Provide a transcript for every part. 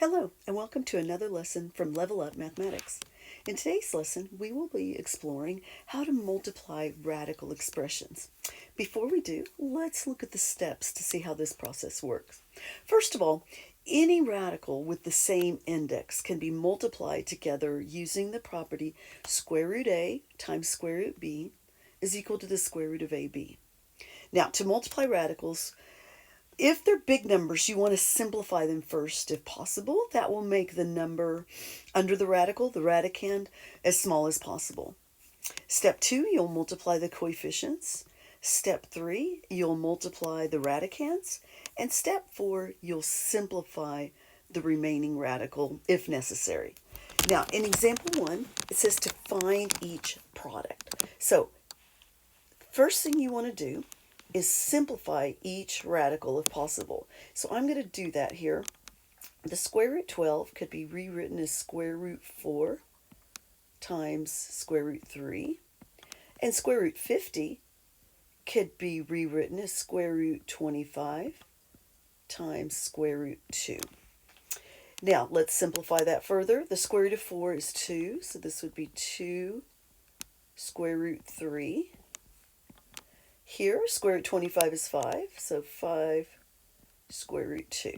Hello, and welcome to another lesson from Level Up Mathematics. In today's lesson, we will be exploring how to multiply radical expressions. Before we do, let's look at the steps to see how this process works. First of all, any radical with the same index can be multiplied together using the property square root a times square root b is equal to the square root of ab. Now, to multiply radicals, if they're big numbers, you want to simplify them first if possible. That will make the number under the radical, the radicand, as small as possible. Step 2, you'll multiply the coefficients. Step 3, you'll multiply the radicands. And step 4, you'll simplify the remaining radical if necessary. Now, in example 1, it says to find each product. So, first thing you want to do is simplify each radical if possible. So I'm going to do that here. The square root 12 could be rewritten as square root 4 times square root 3. And square root 50 could be rewritten as square root 25 times square root 2. Now let's simplify that further. The square root of 4 is 2, so this would be 2 square root 3. Here, square root 25 is 5, so 5 square root 2.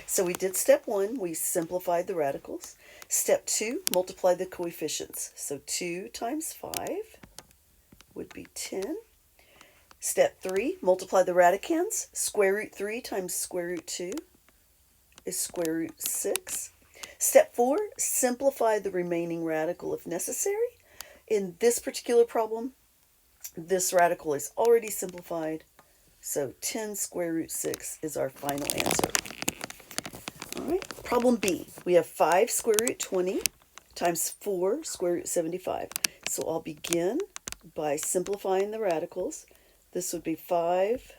So we did step 1, we simplified the radicals. Step 2, multiply the coefficients. So 2 times 5 would be 10. Step 3, multiply the radicands. Square root 3 times square root 2 is square root 6. Step 4, simplify the remaining radical if necessary. In this particular problem, this radical is already simplified, so 10 square root 6 is our final answer. All right, problem B. We have 5 square root 20 times 4 square root 75. So I'll begin by simplifying the radicals. This would be 5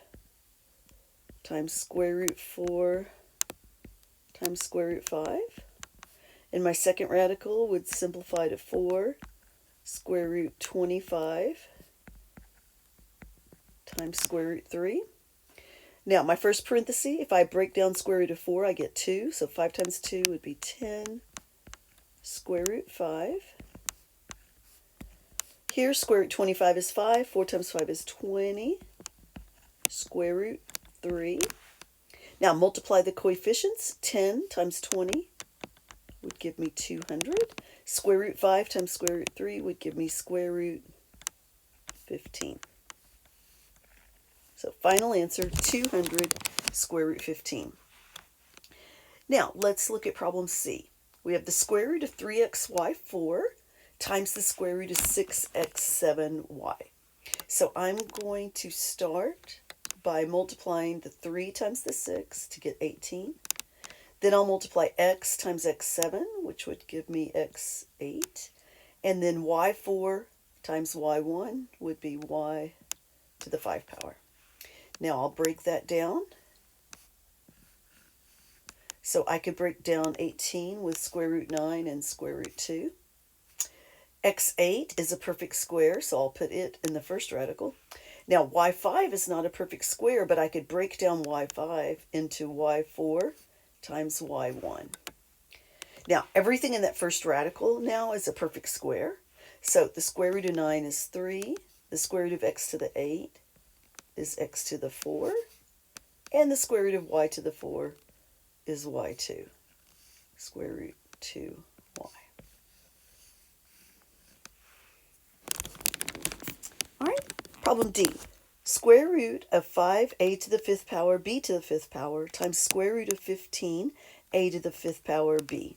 times square root 4 times square root 5. And my second radical would simplify to 4 square root 25 times square root 3. Now, my first parenthesis, if I break down square root of 4, I get 2. So 5 times 2 would be 10 square root 5. Here, square root 25 is 5. 4 times 5 is 20 square root 3. Now, multiply the coefficients. 10 times 20 would give me 200. Square root 5 times square root 3 would give me square root 15. So final answer, 200 square root 15. Now, let's look at problem C. We have the square root of 3xy4 times the square root of 6x7y. So I'm going to start by multiplying the 3 times the 6 to get 18. Then I'll multiply x times x7, which would give me x8. And then y4 times y1 would be y to the 5 power. Now I'll break that down. So I could break down 18 with square root 9 and square root 2. x8 is a perfect square, so I'll put it in the first radical. Now y5 is not a perfect square, but I could break down y5 into y4 times y1. Now everything in that first radical now is a perfect square. So the square root of 9 is 3. The square root of x to the 8 is x to the 4, and the square root of y to the 4 is y2, square root 2y. All right, problem D. Square root of 5a to the 5th power b to the 5th power times square root of 15 a to the 5th power b.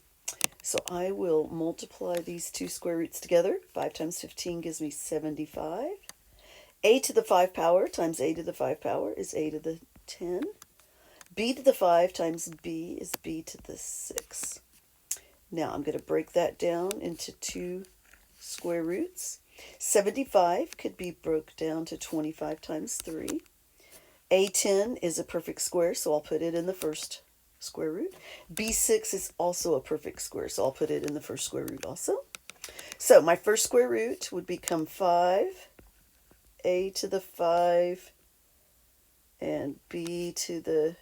So I will multiply these two square roots together. 5 times 15 gives me 75. A to the 5 power times a to the 5 power is a to the 10. B to the 5 times b is b to the 6. Now I'm going to break that down into two square roots. 75 could be broke down to 25 times 3. A10 is a perfect square, so I'll put it in the first square root. B6 is also a perfect square, so I'll put it in the first square root also. So my first square root would become 5 a to the 5 and b to the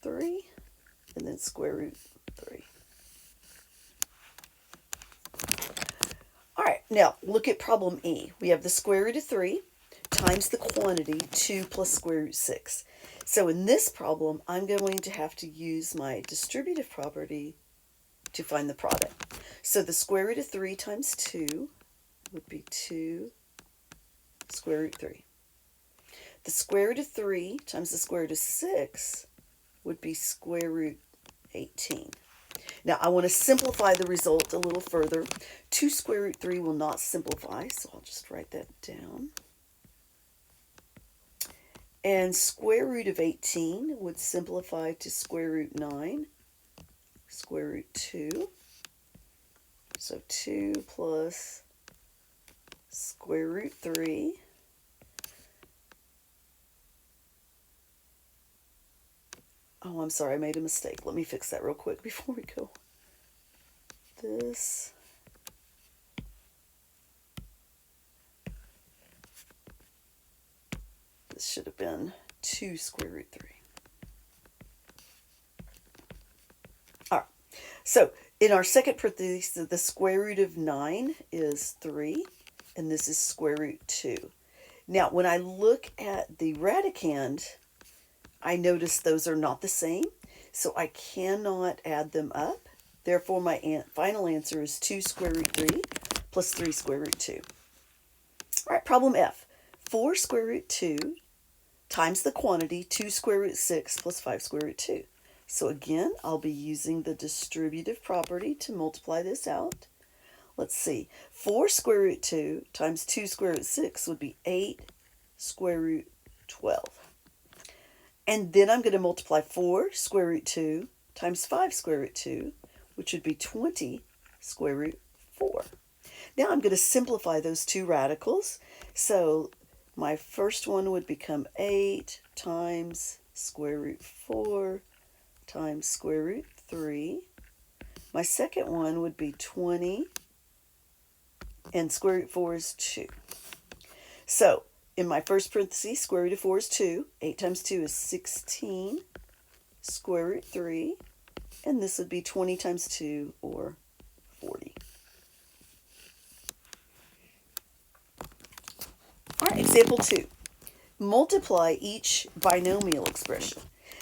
3, and then and square root 3. All right, now look at problem E. We have the square root of 3 times the quantity 2 plus square root 6. So in this problem, I'm going to have to use my distributive property to find the product. So the square root of 3 times 2 would be 2 square root 3. The square root of 3 times the square root of 6 would be square root 18. Now I want to simplify the result a little further. 2 square root 3 will not simplify, so I'll just write that down. And square root of 18 would simplify to square root 9, square root 2. So 2 plus square root 3. Oh, I'm sorry, I made a mistake. Let me fix that real quick before we go. This should have been 2 square root 3. All right, so in our second parenthesis, the square root of 9 is 3, and this is square root 2. Now, when I look at the radicand, I notice those are not the same, so I cannot add them up. Therefore, my final answer is 2 square root 3 plus 3 square root 2. All right, problem F. 4 square root 2 times the quantity 2 square root 6 plus 5 square root 2. So again, I'll be using the distributive property to multiply this out. Let's see. 4 square root 2 times 2 square root 6 would be 8 square root 12. And then I'm going to multiply 4 square root 2 times 5 square root 2, which would be 20 square root 4. Now I'm going to simplify those two radicals. So my first one would become 8 times square root 4 times square root 3. My second one would be 20, and square root 4 is 2. So in my first parenthesis, square root of 4 is 2. 8 times 2 is 16 square root 3. And this would be 20 times 2, or 40. All right, example 2. Multiply each binomial expression.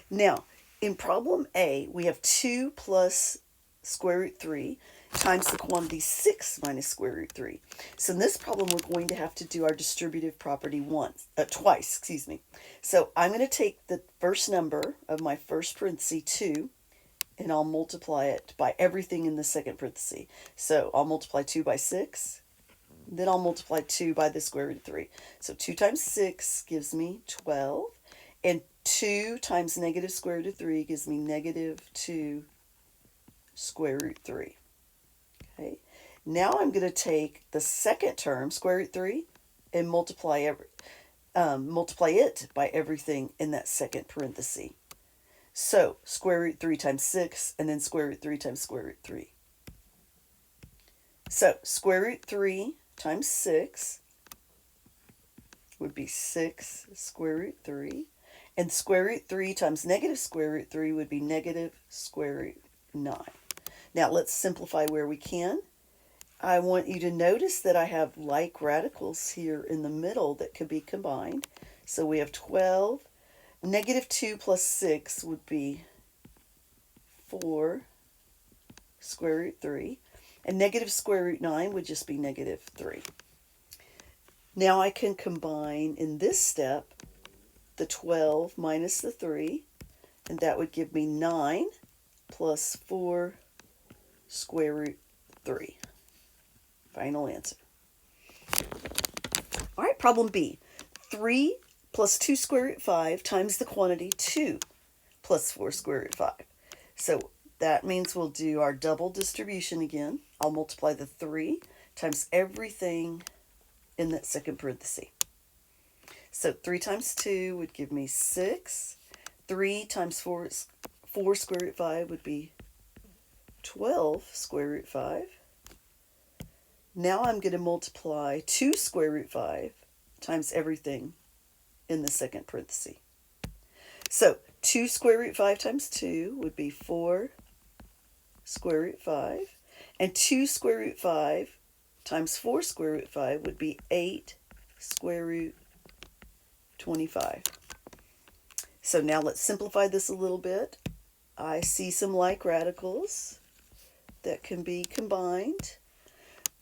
Now, in problem A, we have 2 plus square root 3 times the quantity 6 minus square root 3. So in this problem, we're going to have to do our distributive property twice. So I'm going to take the first number of my first parenthesis, 2, and I'll multiply it by everything in the second parenthesis. So I'll multiply 2 by 6, then I'll multiply 2 by the square root of 3. So 2 times 6 gives me 12, and 2 times negative square root of 3 gives me negative 2 square root 3. Okay. Now I'm going to take the second term, square root 3, and multiply it by everything in that second parenthesis. So square root 3 times 6, and then square root 3 times square root 3. So square root 3 times 6 would be 6 square root 3. And square root 3 times negative square root 3 would be negative square root 9. Now let's simplify where we can. I want you to notice that I have like radicals here in the middle that could be combined. So we have 12. Negative 2 plus 6 would be 4 square root 3. And negative square root 9 would just be negative 3. Now I can combine in this step the 12 minus the 3, and that would give me 9 plus 4 square root 3. Final answer. All right, problem B. 3 plus 2 square root 5 times the quantity 2 plus 4 square root 5. So that means we'll do our double distribution again. I'll multiply the 3 times everything in that second parenthesis. So 3 times 2 would give me 6. 3 times 4 square root 5 would be 12 square root 5. Now I'm going to multiply 2 square root 5 times everything in the second parenthesis. So 2 square root 5 times 2 would be 4 square root 5. And 2 square root 5 times 4 square root 5 would be 8 square root 25. So now let's simplify this a little bit. I see some like radicals that can be combined.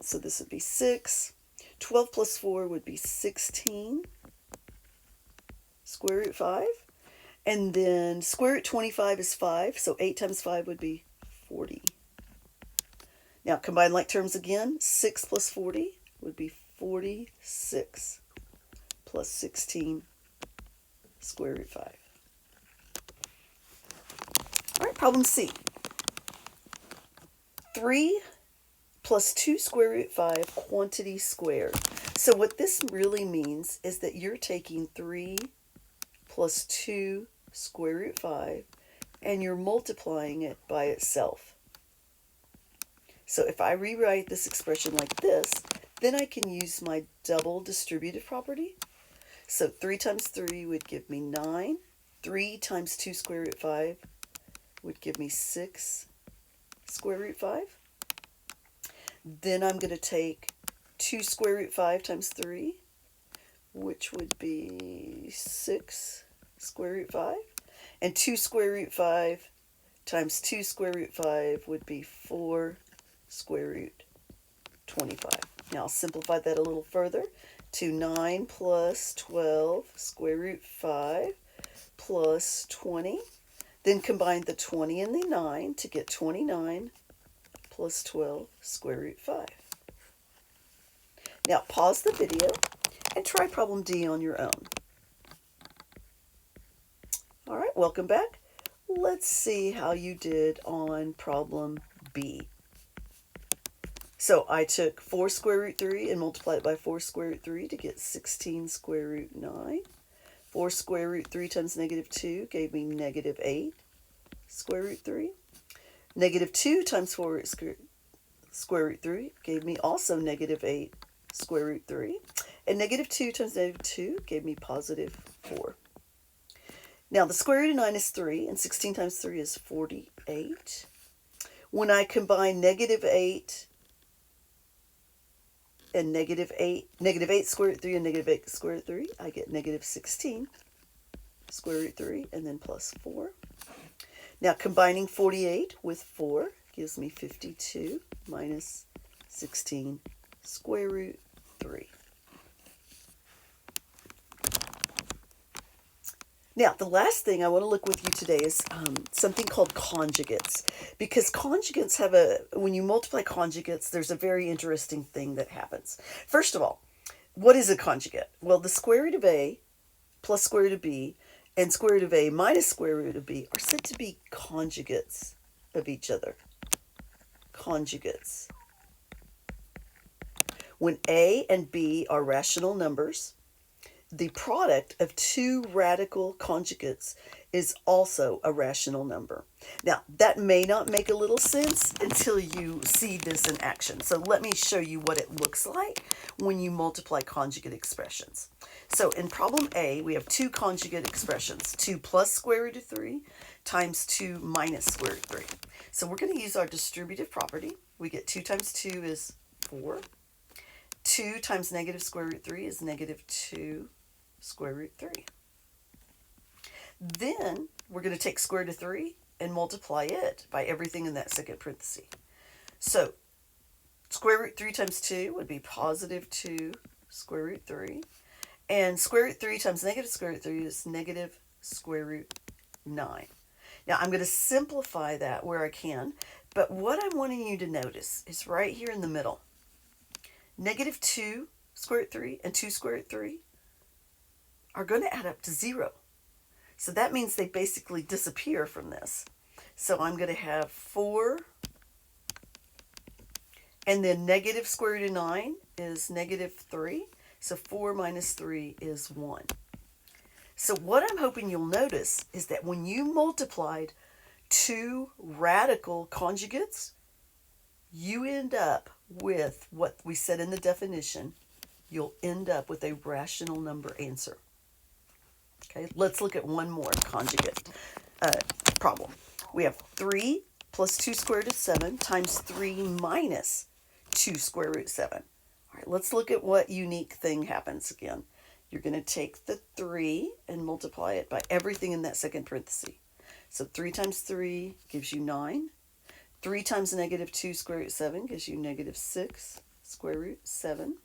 So this would be 6. 12 plus 4 would be 16 square root 5. And then square root 25 is 5, so 8 times 5 would be 40. Now combine like terms again. 6 plus 40 would be 46 plus 16 square root 5. All right, problem C. 3 plus 2 square root 5 quantity squared. So what this really means is that you're taking 3 plus 2 square root 5 and you're multiplying it by itself. So if I rewrite this expression like this, then I can use my double distributive property. So 3 times 3 would give me 9. 3 times 2 square root 5 would give me 6 square root 5. Then I'm going to take 2 square root 5 times 3, which would be 6 square root 5. And 2 square root 5 times 2 square root 5 would be 4 square root 25. Now I'll simplify that a little further to 9 plus 12 square root 5 plus 20. Then combine the 20 and the 9 to get 29 plus 12 square root 5. Now pause the video and try problem D on your own. All right, welcome back. Let's see how you did on problem B. So I took 4 square root 3 and multiplied it by 4 square root 3 to get 16 square root 9. 4 square root 3 times negative 2 gave me negative 8 square root 3. Negative 2 times 4 square root 3 gave me also negative 8 square root 3. And negative 2 times negative 2 gave me positive 4. Now the square root of 9 is 3, and 16 times 3 is 48. When I combine negative 8 and negative 8 square root 3 and negative 8 square root 3, I get negative 16 square root 3 and then plus 4. Now combining 48 with 4 gives me 52 minus 16 square root 3. Now, the last thing I want to look with you today is something called conjugates. Because conjugates have when you multiply conjugates, there's a very interesting thing that happens. First of all, what is a conjugate? Well, the square root of A plus square root of B and square root of A minus square root of B are said to be conjugates of each other. Conjugates. When A and B are rational numbers, the product of two radical conjugates is also a rational number. Now, that may not make a little sense until you see this in action. So let me show you what it looks like when you multiply conjugate expressions. So in problem A, we have two conjugate expressions, 2 plus square root of 3 times 2 minus square root of 3. So we're going to use our distributive property. We get 2 times 2 is 4. 2 times negative square root 3 is negative 2 square root 3. Then we're going to take square root of 3 and multiply it by everything in that second parenthesis. So square root 3 times 2 would be positive 2 square root 3. And square root 3 times negative square root 3 is negative square root 9. Now I'm going to simplify that where I can, but what I'm wanting you to notice is right here in the middle. Negative 2 square root 3 and 2 square root 3 are going to add up to 0. So that means they basically disappear from this. So I'm going to have 4, and then negative square root of 9 is negative 3. So 4 minus 3 is 1. So what I'm hoping you'll notice is that when you multiplied two radical conjugates, you end up with what we said in the definition. You'll end up with a rational number answer. Okay, let's look at one more conjugate problem. We have 3 plus 2 square root of 7 times 3 minus 2 square root 7. All right, let's look at what unique thing happens again. You're going to take the 3 and multiply it by everything in that second parenthesis. So 3 times 3 gives you 9. 3 times negative 2 square root 7 gives you negative 6 square root 7.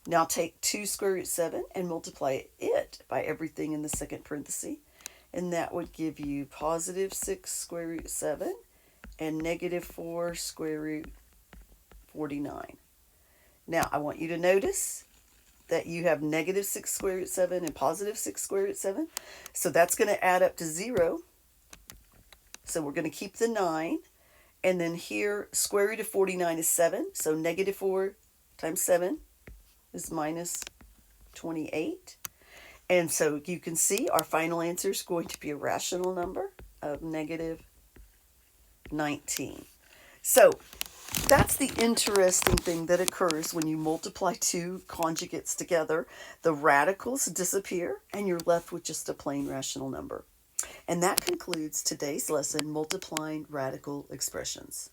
Now take 2 square root 7 and multiply it by everything in the second parenthesis. And that would give you positive 6 square root 7 and negative 4 square root 49. Now I want you to notice that you have negative 6 square root 7 and positive 6 square root 7. So that's going to add up to 0. So we're going to keep the 9. And then here, square root of 49 is 7. So negative 4 times 7 is minus 28. And so you can see our final answer is going to be a rational number of negative 19. So that's the interesting thing that occurs when you multiply two conjugates together. The radicals disappear and you're left with just a plain rational number. And that concludes today's lesson, multiplying radical expressions.